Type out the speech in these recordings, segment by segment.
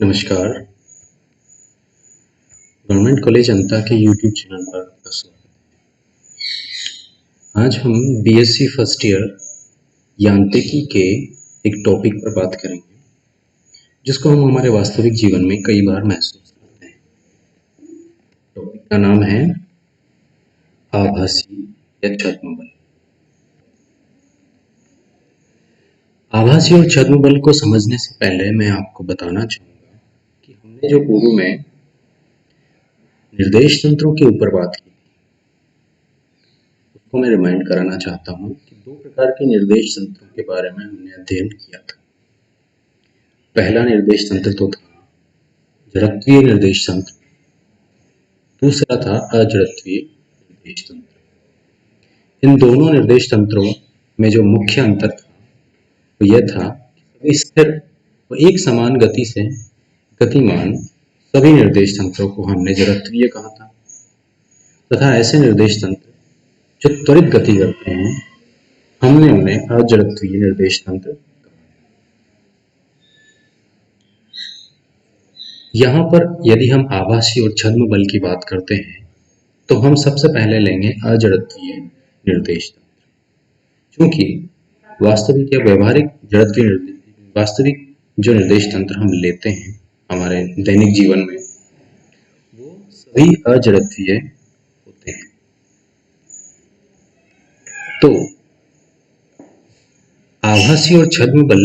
नमस्कार, government college अंता के YouTube channel पर आपका स्वागत है। आज हम बीएससी फर्स्ट ईयर यांत्रिकी के एक टॉपिक पर बात करेंगे, जिसको हम हमारे वास्तविक जीवन में कई बार महसूस करते हैं। टॉपिक का नाम है आभासी या छद्म बल। आभासी और छद्म बल को समझने से पहले मैं आपको बताना चाहूँगा कि हमने जो पूर्व में निर्देश तंत्रों के ऊपर बात की, उसको मैं रिमाइंड कराना चाहता हूँ कि दो प्रकार के निर्देश तंत्रों के बारे में हमने अध्ययन किया था। पहला निर्देश तंत्र तो था जड़त्वीय निर्देश तंत्र, दूसरा था अजड़त्वीय निर्देश तंत्र। इन दोनों निर्देश तंत्रों में जो मुख्य अंतर था वो यह था कि स्थिर व एक समान गति से गतिमान सभी निर्देश तंत्रों को हमने जड़त्वीय कहा था, तथा ऐसे निर्देश तंत्र जो त्वरित गति करते हैं हमने उन्हें अजड़त्वीय निर्देश तंत्र। यहाँ पर यदि हम आभासी और छद्म बल की बात करते हैं तो हम सबसे पहले लेंगे अजड़त्वीय निर्देश तंत्र, क्योंकि वास्तविक या वास्तविक जो निर्देश तंत्र हम लेते हैं हमारे दैनिक जीवन में वो सभी अजड़त्वीय होते हैं। तो आभासी और छद्म बल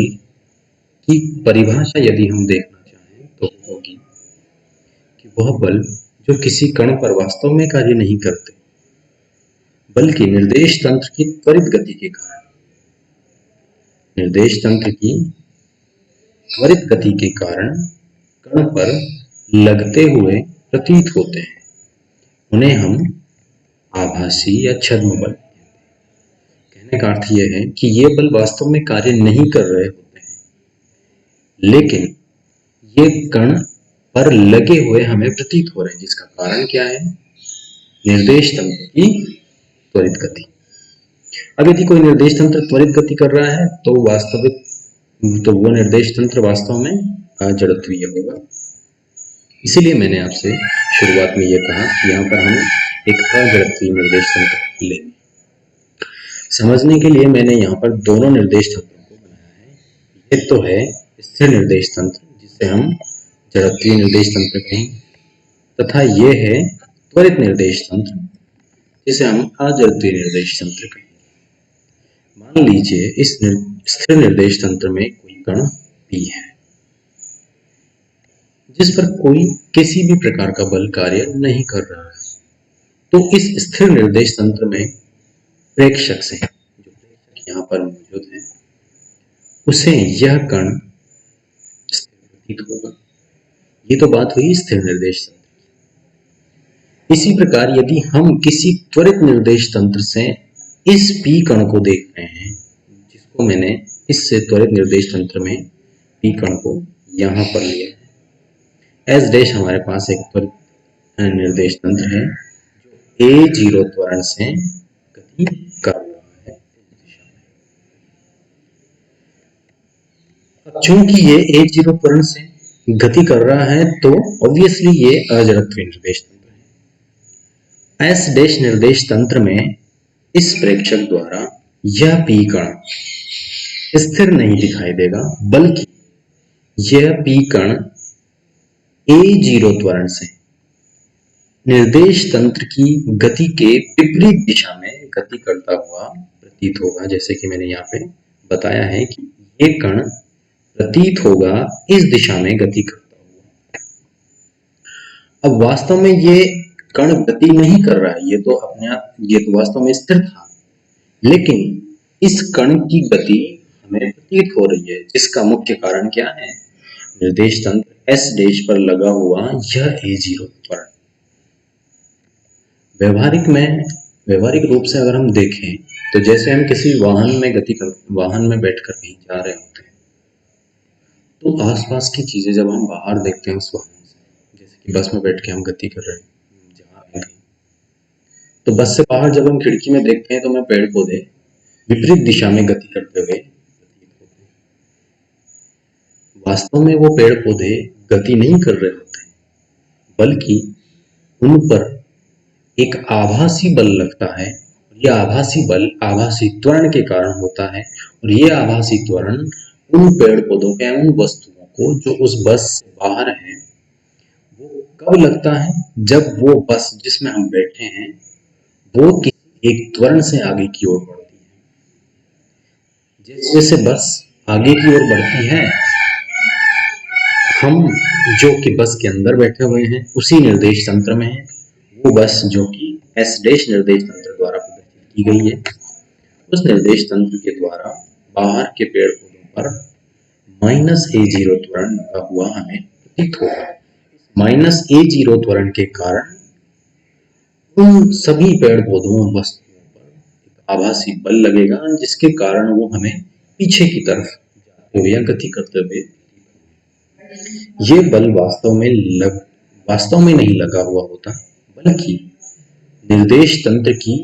की परिभाषा यदि हम देखना चाहें तो होगी कि वह बल जो किसी कण पर वास्तव में कार्य नहीं करते, बल्कि निर्देश तंत्र की त्वरित गति के कारण कण पर लगते हुए प्रतीत होते हैं, उन्हें हम आभासी या छद्म बल। कहने का अर्थ यह है कि ये बल वास्तव में कार्य नहीं कर रहे होते हैं, लेकिन ये कण पर लगे हुए हमें प्रतीत हो रहे हैं, जिसका कारण क्या है? निर्देश तंत्र की त्वरित गति। अब यदि कोई निर्देश तंत्र त्वरित गति कर रहा है तो वो निर्देश तंत्र वास्तव में अजड़त्वीय होगा। इसीलिए मैंने आपसे शुरुआत में यह कहा कि यहाँ पर हम एक अजड़त्वीय निर्देश तंत्र लेंगे। समझने के लिए मैंने यहाँ पर दोनों निर्देश तंत्रों को बनाया है। एक तो है स्थिर निर्देश तंत्र, जिसे हम जड़त्वीय निर्देश तंत्र कहें, तथा ये है त्वरित निर्देश तंत्र, जिसे हम अजड़त्वीय निर्देश तंत्र कहें। मान लीजिए इस स्थिर निर्देश तंत्र में कोई कण P है, जिस पर कोई किसी भी प्रकार का बल कार्य नहीं कर रहा है। तो इस स्थिर निर्देश तंत्र में प्रेक्षक से, जो प्रेक्षक यहाँ पर मौजूद है, उसे यह कण प्रतीत होगा। ये तो बात हुई स्थिर निर्देश तंत्र की। इसी प्रकार यदि हम किसी त्वरित निर्देश तंत्र से इस P कण को देख रहे हैं, जिसको मैंने इससे त्वरित निर्देश तंत्र में P कण को यहाँ पर लिया है। S डैश हमारे पास एक त्वरित निर्देश तंत्र है जो A0 त्वरण से गति कर रहा है। अब चूंकि ये A0 त्वरण से गति कर रहा है तो ऑब्वियसली ये अजड़त्वीय निर्देश तंत्र है। S डैश निर्देश तंत्र में इस प्रेक्षक द्वारा यह P कण स्थिर नहीं दिखाई देगा, बल्कि यह P कण A0 त्वरण से निर्देश तंत्र की गति के विपरीत दिशा में गति करता हुआ प्रतीत होगा। जैसे कि मैंने यहाँ पे बताया है कि ये कण प्रतीत होगा इस दिशा में गति करता हुआ। अब वास्तव में ये कण गति नहीं कर रहा है, ये तो वास्तव में स्थिर था, लेकिन इस कण की गति हमें प्रतीत हो रही है, जिसका मुख्य कारण क्या है? निर्देश तंत्र S डैश पर लगा हुआ यह A0 त्वरण। व्यवहारिक रूप से अगर हम देखें तो जैसे हम किसी वाहन में बैठकर कहीं जा रहे होते हैं, तो आसपास की चीजें जब हम बाहर देखते हैं उस वाहन से, जैसे कि बस में बैठ के हम गति कर रहे हैं जा रहे हैं, तो बस से बाहर जब हम खिड़की में देखते हैं तो हमें पेड़ पौधे विपरीत दिशा में गति करते हुए प्रतीत होते हैं। वास्तव में वो पेड़ पौधे गति नहीं कर रहे होते, बल्कि उन पर एक आभासी बल लगता है। ये आभासी बल आभासी त्वरण के कारण होता है, और ये आभासी त्वरण उन पेड़ पौधों के, उन वस्तुओं को जो उस बस से बाहर है, वो कब लगता है? जब वो बस जिसमें हम बैठे हैं वो किसी एक त्वरण से आगे की ओर बढ़ती है। जैसे जैसे बस आगे की ओर बढ़ती है, हम जो कि बस के अंदर बैठे हुए हैं उसी निर्देश तंत्र में है, वो बस जो कि एस डैश निर्देश तंत्र द्वारा प्रदर्शित की गई है, उस निर्देश तंत्र के द्वारा बाहर के पेड़ पौधों पर -a0 त्वरण लगा हुआ हमें प्रतीत होता है। -a0 त्वरण के कारण उन सभी पेड़ पौधों और वस्तुओं पर एक आभासी बल लगेगा, जिसके कारण वो हमें पीछे की तरफ जाते हुए या गति करते हुए, ये बल वास्तव में नहीं लगा हुआ होता, बल्कि निर्देश तंत्र की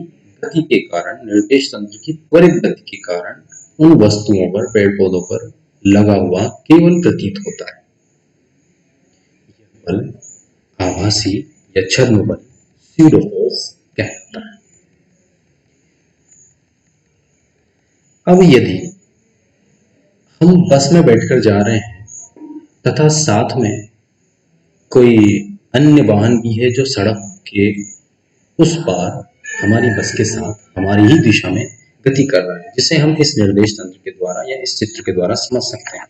गति के कारण, निर्देश तंत्र की त्वरित गति के कारण उन वस्तुओं पर, पेड़ पौधों पर लगा हुआ केवल प्रतीत होता है। यह बल आभासी या छद्म बल, स्यूडो फोर्स कहता है। अब यदि हम बस में बैठकर जा रहे हैं तथा साथ में कोई अन्य वाहन भी है जो सड़क के उस पार हमारी बस के साथ हमारी ही दिशा में गति कर रहा है, जिसे हम इस निर्देश तंत्र के द्वारा या इस चित्र के द्वारा समझ सकते हैं।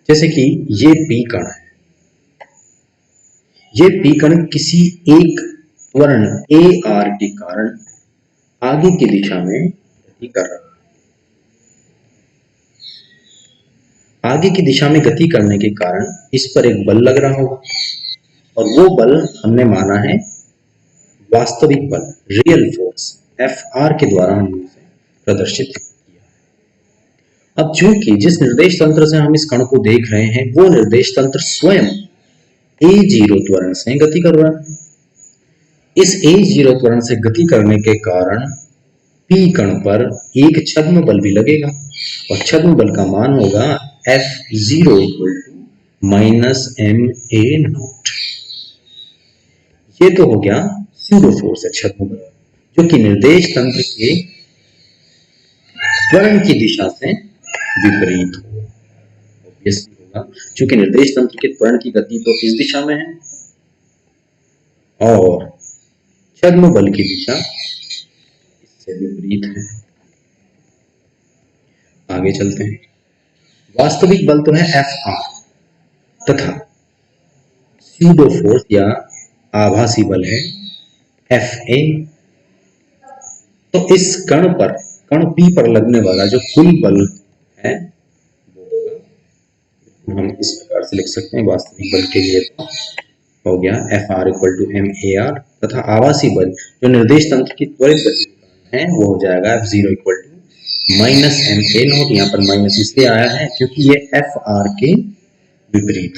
जैसे कि ये पी कण है, ये पी कण किसी एक त्वरण ए आर के कारण आगे की दिशा में गति कर रहा है। आगे की दिशा में गति करने के कारण इस पर एक बल लग रहा होगा, और वो बल हमने माना है वास्तविक बल, रियल फोर्स, एफ आर के द्वारा हमने उसे प्रदर्शित किया। अब चूंकि जिस निर्देश तंत्र से हम इस कण को देख रहे हैं वो निर्देश तंत्र स्वयं a0 त्वरण से गति कर रहा है, इस a0 त्वरण से गति करने के कारण p कण पर एक छद्म बल भी लगेगा, और छद्म बल का मान होगा F0 -ma0। ये तो हो गया स्यूडो फोर्स है, छद्म बल, जो कि निर्देश तंत्र के त्वरण की दिशा से विपरीत हो। ऑब्वियसली होगा, क्योंकि निर्देश तंत्र के त्वरण की गति तो इस दिशा में है और छद्म बल की दिशा इससे विपरीत है। आगे चलते हैं। वास्तविक बल तो है Fr, तथा स्यूडो फोर्स या आभासी बल है Fa। तो इस कण P पर लगने वाला जो कुल बल है वो होगा, हम इस प्रकार से लिख सकते हैं। वास्तविक बल के लिए तो हो गया Fr = ma, तथा आभासी बल जो निर्देश तंत्र की त्वरित गति है वो हो जाएगा F0 = -ma0। यहाँ पर माइनस इसलिए आया है क्योंकि ये Fr के विपरीत।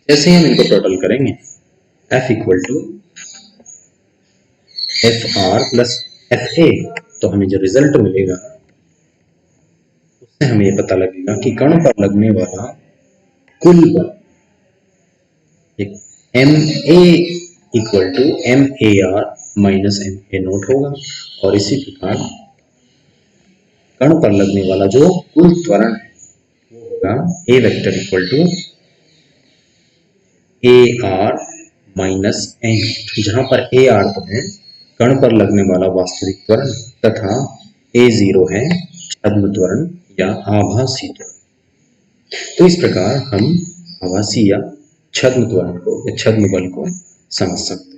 जैसे हम इनको टोटल करेंगे, F = Fr + Fa, तो हमें जो रिजल्ट मिलेगा उससे हमें ये पता लगेगा कि कण पर लगने वाला कुल बल ma = mar - ma0 होगा, और इसी प्रकार कण पर लगने वाला जो कुल त्वरण है वो होगा A वेक्टर = ar - a0, जहां पर ar तो है कण पर लगने वाला वास्तविक त्वरण, तथा a0 है छद्म त्वरण या आभासी त्वरण। तो इस प्रकार हम आभासी या छद्म त्वरण को या छद्म बल को समझ सकते हैं।